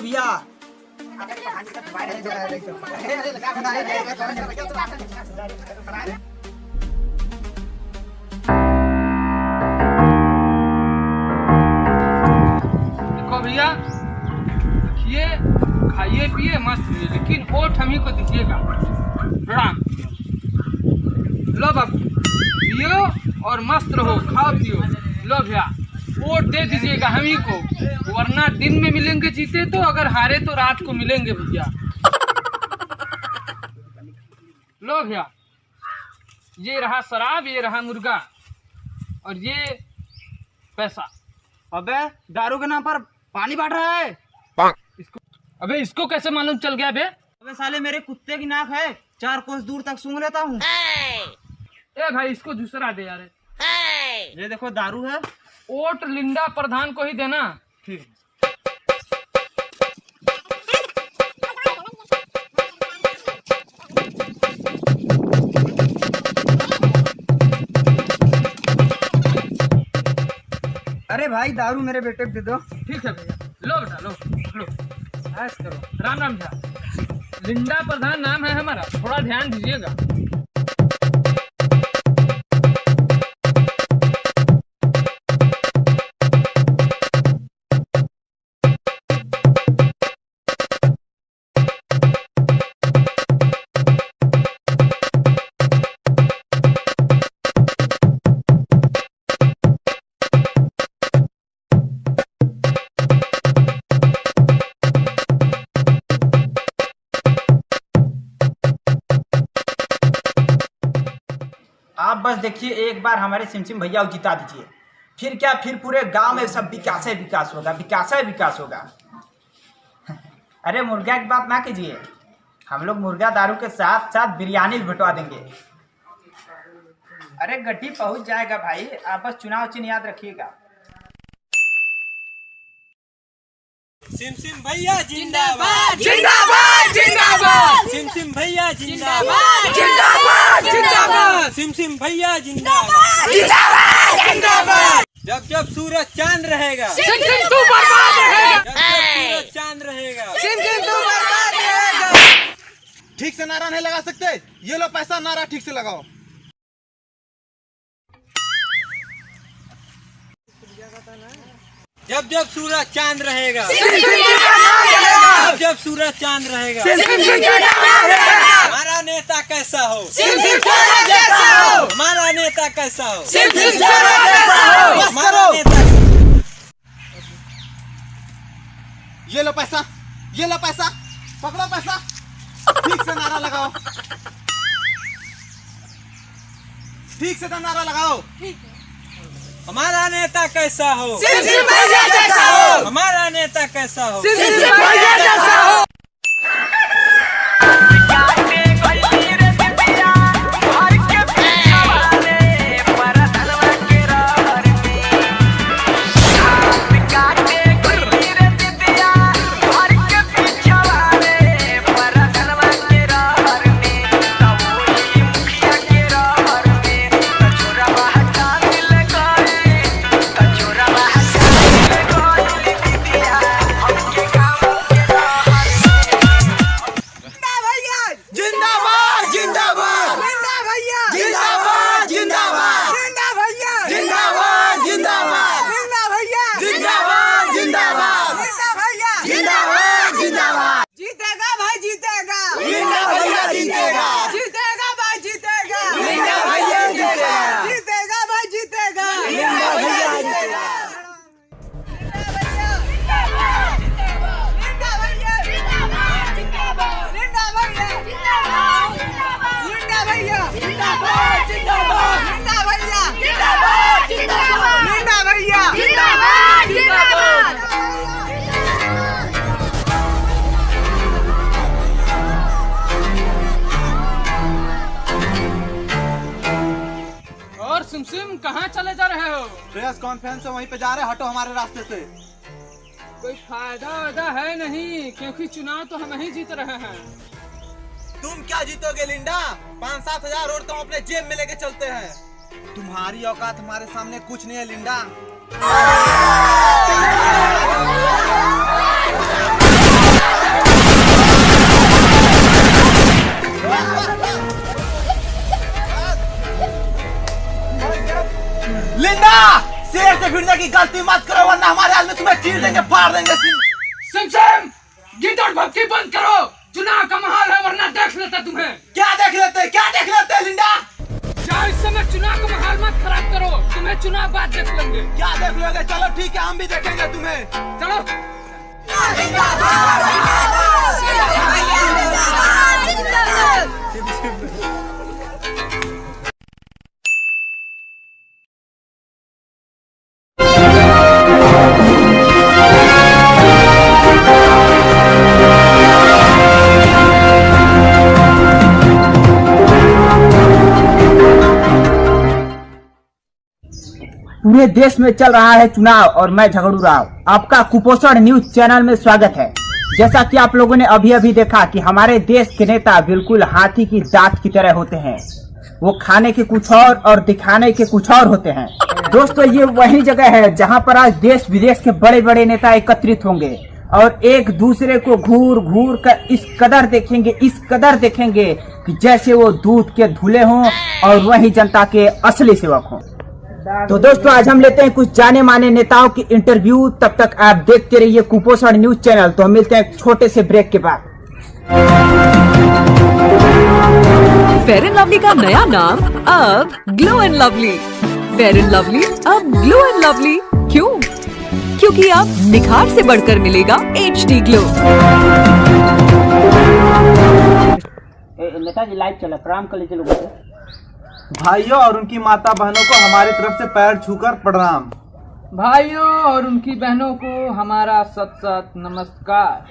भैया। देखो भैया, देखिए, खाइए पिए मस्त रहिए, लेकिन वोट हम ही को दीजिएगा। प्रणाम। लो बाबू, पियो और मस्त रहो, खाओ पियो। लो भैया, वोट दे दीजिएगा हम ही को, वरना दिन में मिलेंगे जीते तो, अगर हारे तो रात को मिलेंगे भैया। लो भैया, ये रहा शराब, ये रहा मुर्गा और ये पैसा। अबे दारू के नाम पर पानी बांट रहा है। अबे इसको कैसे मालूम चल गया बे? अबे साले मेरे कुत्ते की नाक है, 4 कोस दूर तक सूंघ लेता हूँ। ए भाई इसको दूसरा दे यार। ये देखो दारू है। वोट लिंडा प्रधान को ही देना। ठीक। अरे भाई दारू मेरे बेटे को दे दो। ठीक है भैया, लो बेटा लो, लो ऐश करो। राम राम भैया, लिंडा प्रधान नाम है हमारा, थोड़ा ध्यान दीजिएगा। आप बस देखिए, एक बार हमारे सिमसिम भैया को जिता दीजिए, फिर क्या, फिर पूरे गांव में सब विकास है विकास होगा, विकास है विकास होगा। अरे मुर्गा की बात ना कीजिए, हम लोग मुर्गा दारू के साथ साथ बिरयानी भी बंटवा देंगे। अरे गड्डी पहुंच जाएगा भाई, आप बस चुनाव चिन्ह याद रखिएगा। सिमसिम भैया जिंदाबाद जिंदाबाद जिंदाबाद सिमसिम भैया जिंदाबाद जिंदाबाद जिंदाबाद सिमसिम भैया जिंदाबाद जिंदाबाद जिंदाबाद। जब जब सूरज चांद रहेगा, सिमसिम तू बर्बाद रहेगा, जब जब सूरज चांद रहेगा, सिमसिम तू बर्बाद रहेगा। ठीक से नारा नहीं लगा सकते? ये लो पैसा, नारा ठीक से लगाओ। जब जब सूरज चांद रहेगा, सिमसिम जब जब सूरज चांद रहेगा, हमारा नेता कैसा हो, हमारा नेता कैसा हो, हमारा नेता। ये लो पैसा, ये लो पैसा, पकड़ो पैसा, ठीक से नारा लगाओ, ठीक से तो नारा लगाओ। हमारा नेता कैसा हो, सिमसिम भैया जैसा हो, हमारा नेता कैसा हो। सिमसिम भैया जैसा हो। सिमसिम कहाँ चले जा रहे हो? प्रेस कॉन्फ्रेंस है, वहीं पे जा रहे, हटो हमारे रास्ते से। कोई फायदा वायदा है नहीं, क्योंकि चुनाव तो हम ही जीत रहे हैं। तुम क्या जीतोगे लिंडा? 5-7 हजार वोट तो अपने जेब में लेके चलते हैं। तुम्हारी औकात हमारे सामने कुछ नहीं है लिंडा। लिंडा, शेर से भिड़ने की गलती मत करो वरना हमारे हाल में तुम्हें चीर देंगे, फाड़ देंगे। सिमसिम, गीत और भक्ति बंद करो, चुनाव का माहौल है वरना देख लेते तुम्हें। क्या देख लेते लिंडा? जाओ इस समय चुनाव का माहौल मत खराब करो, तुम्हें चुनाव बाद देख लेंगे। क्या देख लोगे? चलो ठीक है, हम भी देखेंगे तुम्हें। चलो। पूरे देश में चल रहा है चुनाव और मैं झगड़ू राव आपका कुपोषण न्यूज चैनल में स्वागत है। जैसा कि आप लोगों ने अभी अभी देखा कि हमारे देश के नेता बिल्कुल हाथी की दांत की तरह होते हैं। वो खाने के कुछ और दिखाने के कुछ और होते हैं। दोस्तों, ये वही जगह है जहां पर आज देश विदेश के बड़े बड़े नेता एकत्रित होंगे और एक दूसरे को घूर घूर कर इस कदर देखेंगे कि जैसे वो दूध के धुले हों और वही जनता के असली सेवक हों। तो दोस्तों, आज हम लेते हैं कुछ जाने माने नेताओं की इंटरव्यू। तब तक आप देखते रहिए कुपोषण न्यूज चैनल। तो हम मिलते हैं एक छोटे से ब्रेक के बाद। फेयर एंड लवली का नया नाम अब glow and lovely. Fair and lovely अब ग्लो एंड लवली। क्यों? क्योंकि अब निखार से बढ़कर मिलेगा HD ग्लो। नेताजी लाइव चला, प्रणाम कर लीजिए लोगों से। भाइयों और उनकी माता बहनों को हमारी तरफ से पैर छूकर प्रणाम। भाइयों और उनकी बहनों को हमारा सत सत नमस्कार।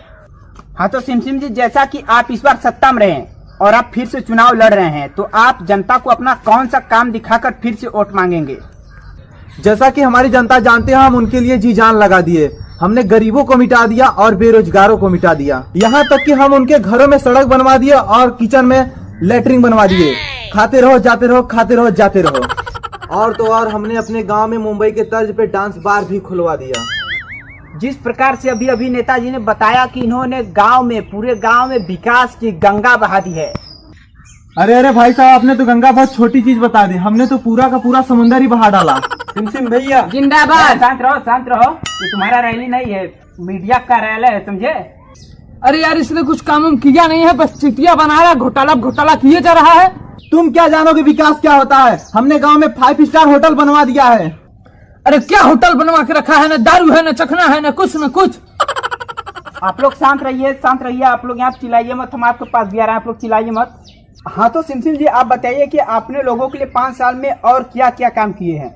हाँ, तो सिमसिम जी, जैसा कि आप इस बार सत्ता में रहे हैं और आप फिर से चुनाव लड़ रहे हैं, तो आप जनता को अपना कौन सा काम दिखाकर फिर से वोट मांगेंगे? जैसा कि हमारी जनता जानते हैं, हम उनके लिए जी जान लगा दिए। हमने गरीबों को मिटा दिया और बेरोजगारों को मिटा दिया। यहाँ तक कि हम उनके घरों में सड़क बनवा दिए और किचन में लेटरिन बनवा दिए। खाते रहो जाते रहो, खाते रहो जाते रहो। और तो और हमने अपने गांव में मुंबई के तर्ज पे डांस बार भी खुलवा दिया। जिस प्रकार से अभी अभी नेताजी ने बताया कि इन्होंने पूरे गांव में विकास की गंगा बहा दी है। अरे भाई साहब, आपने तो गंगा बहुत छोटी चीज बता दी, हमने तो पूरा का पूरा समुंदर ही बहा डाला। सिमसिम भैया जिंदाबाद। शांत रहो, ये तुम्हारा रैली नहीं है, मीडिया का रैली है, समझे? अरे यार, इसने कुछ काम किया नहीं है, बस चिट्ठियां बना रहा है, घोटाला किए जा रहा है। तुम क्या जानोगे विकास क्या होता है? हमने गांव में 5 स्टार होटल बनवा दिया है। अरे क्या होटल बनवा के रखा है? न दारू है, न चखना है, न कुछ। आप लोग शांत रहिए। आप लोग यहाँ चिल्लाइए मत, हम आपके पास भी आ रहे हैं, आप लोग चिल्लाइए मत। हाँ, तो सिमसिम जी, आप बताइए कि आपने लोगों के लिए 5 साल में और क्या क्या काम किए हैं?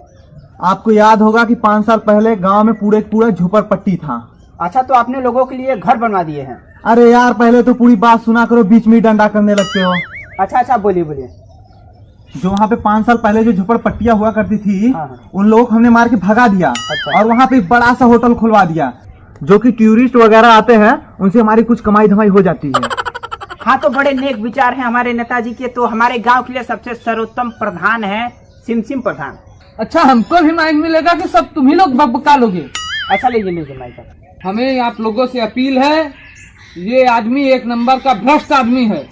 आपको याद होगा कि 5 साल पहले गांव में पूरा झोपड़पट्टी था। अच्छा, तो आपने लोगों के लिए घर बनवा दिए हैं? अरे यार, पहले तो पूरी बात सुना करो, बीच में डंडा करने लगते हो। अच्छा, बोलिए। जो वहाँ पे 5 साल पहले जो झोपड़पट्टियां हुआ करती थी, हाँ। उन लोगों को हमने मार के भगा दिया। अच्छा। और वहाँ पे एक बड़ा सा होटल खुलवा दिया, जो कि टूरिस्ट वगैरह आते हैं, उनसे हमारी कुछ कमाई धमाई हो जाती है। हाँ, तो बड़े नेक विचार हैं हमारे नेताजी के। तो हमारे गांव के लिए सबसे सर्वोत्तम प्रधान है सिमसिम प्रधान। अच्छा, हमको भी माइक मिलेगा कि सब तुम ही लोग बकबका लोगे? अच्छा, लीजिए माइक। हमें आप लोगों से अपील है, ये आदमी एक नंबर का भ्रष्ट आदमी है।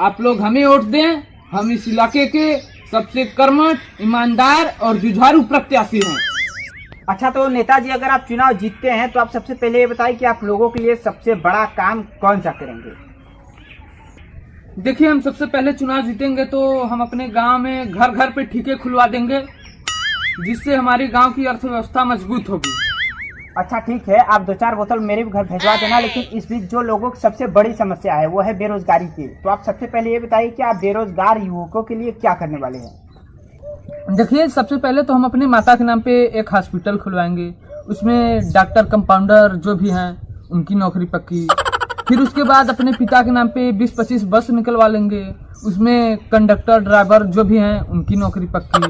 आप लोग हमें वोट दें, हम इस इलाके के सबसे कर्मठ, ईमानदार और जुझारू प्रत्याशी हैं। अच्छा, तो नेताजी, अगर आप चुनाव जीतते हैं तो आप सबसे पहले ये बताइए कि आप लोगों के लिए सबसे बड़ा काम कौन सा करेंगे? देखिए, हम सबसे पहले चुनाव जीतेंगे तो हम अपने गांव में घर पे ठेके खुलवा देंगे, जिससे हमारे गांव की अर्थव्यवस्था मजबूत होगी। अच्छा, ठीक है, आप 2-4 बोतल मेरे भी घर भेजवा देना। लेकिन इस बीच जो लोगों की सबसे बड़ी समस्या है वो है बेरोजगारी की। तो आप सबसे पहले ये बताइए कि आप बेरोजगार युवकों के लिए क्या करने वाले हैं? देखिए, सबसे पहले तो हम अपनी माता के नाम पे एक हॉस्पिटल खुलवाएंगे, उसमें डॉक्टर, कंपाउंडर जो भी हैं उनकी नौकरी पक्की। फिर उसके बाद अपने पिता के नाम पे 20-25 बस निकलवा लेंगे, उसमें कंडक्टर, ड्राइवर जो भी हैं उनकी नौकरी पक्की।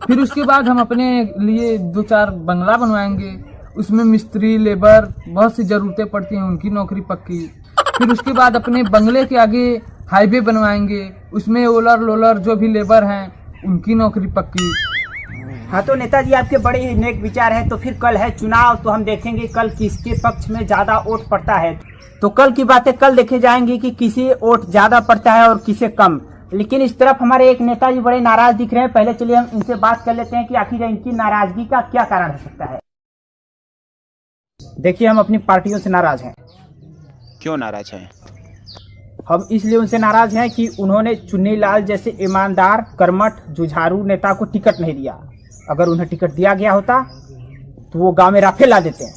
फिर उसके बाद हम अपने लिए 2-4 बंगला बनवाएंगे, उसमें मिस्त्री, लेबर, बहुत सी जरूरतें पड़ती हैं, उनकी नौकरी पक्की। फिर उसके बाद अपने बंगले के आगे हाईवे बनवाएंगे, उसमें ओलर लोलर जो भी लेबर हैं उनकी नौकरी पक्की। हाँ, तो नेताजी, आपके बड़े ही नेक विचार हैं। तो फिर कल है चुनाव, तो हम देखेंगे कल किसके पक्ष में ज्यादा वोट पड़ता है। तो कल की बातें कल देखे जाएंगी कि किसे वोट ज्यादा पड़ता है और किसे कम। लेकिन इस तरफ हमारे एक नेताजी बड़े नाराज दिख रहे हैं। पहले चलिए हम इनसे बात कर लेते हैं कि आखिर इनकी नाराजगी का क्या कारण हो सकता है। देखिए, हम अपनी पार्टियों से नाराज हैं। क्यों नाराज हैं? हम इसलिए उनसे नाराज हैं कि उन्होंने चुन्नीलाल जैसे ईमानदार, कर्मठ, जुझारू नेता को टिकट नहीं दिया। अगर उन्हें टिकट दिया गया होता तो वो गांव में राफेल ला देते हैं,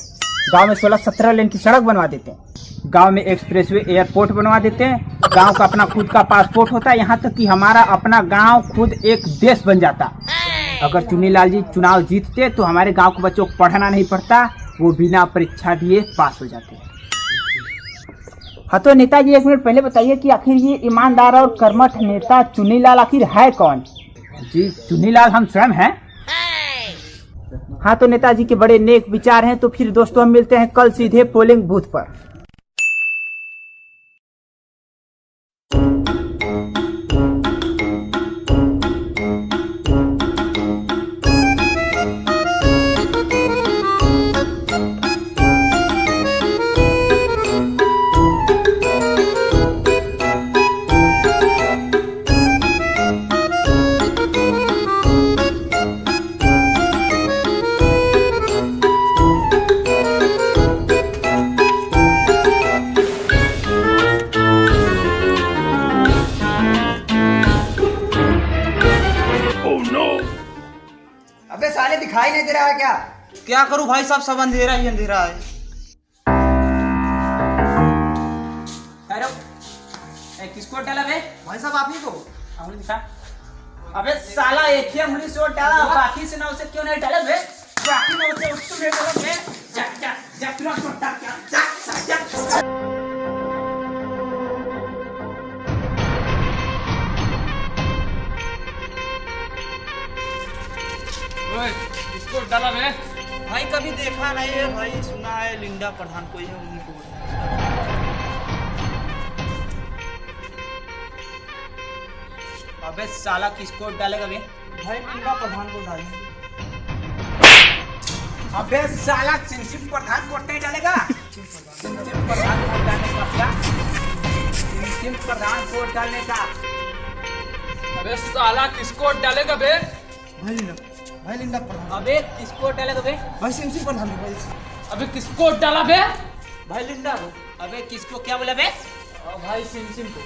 गांव में 16-17 लेन की सड़क बनवा देते हैं, गांव में एक्सप्रेसवे, एयरपोर्ट बनवा देते हैं, गांव का अपना खुद का पासपोर्ट होता है, यहाँ तक कि हमारा अपना गांव खुद एक देश बन जाता। अगर चुन्नीलाल जी चुनाव जीतते तो हमारे गांव के बच्चों को पढ़ना नहीं पड़ता, वो बिना परीक्षा दिए पास हो जाते हैं। हाँ तो नेताजी, एक मिनट पहले बताइए कि आखिर ये ईमानदार और कर्मठ नेता चुन्नीलाल आखिर है कौन? जी, चुन्नीलाल हम स्वयं हैं। हाँ तो नेताजी के बड़े नेक विचार हैं। तो फिर दोस्तों, हम मिलते हैं कल सीधे पोलिंग बूथ पर। अबे साले दिखाई नहीं दे रहा है क्या? क्या करूं भाई साहब, सब अंधेरा ही अंधेरा है। किसको डाला बे? भाई साहब आप ही को। अबे साला एक ही उंगली से वोट डाला, बाकी से ना उसे क्यों नहीं डाला बे? बाकी ना उसे उसको नहीं डाला बे? जा जा जा फिर वोट डाल क्या? जा जा। ओए, किसको डाला बे? भाई कभी देखा नहीं है भाई, सुना है लिंडा प्रधान कोई है उनको। अबे साला किसको डालेगा बे? भाई लिंडा प्रधान को डालेंगे। अबे साला सिमसिम प्रधान वोट नहीं डालेगा? सिमसिम प्रधान वोट डालने का क्या? सिमसिम प्रधान वोट डालने का। अबे साला किसको डालेगा बे? भाई लिंडा प्रधान। अबे किसको डालेगा बे? भाई सिमसिम प्रधान भाई। अबे किसको डाला बे? भाई लिंडा को। अबे किसको क्या बोला बे? भाई सिमसिम को।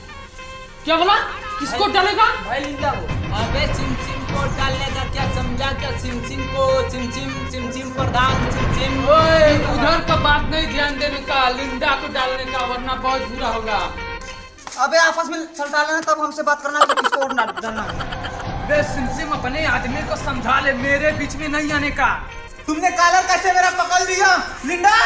क्या बोला? किसको डालेगा? भाई लिंडा को। अबे सिमसिम को डालने का क्या समझा क्या? सिमसिम को, सिमसिम प्रधान, सिमसिम। ओए, उधर का बात नहीं ध्यान देने का, लिंडा को डालने का, वरना बहुत बुरा होगा। अबे आपस में चल डालना तब हमसे बात करना कि किसको वोट डालना है। बे सिमसिम, अपने आदमी को समझा ले, मेरे बीच में नहीं आने का। तुमने कॉलर कैसे मेरा पकड़ लिया लिंडा?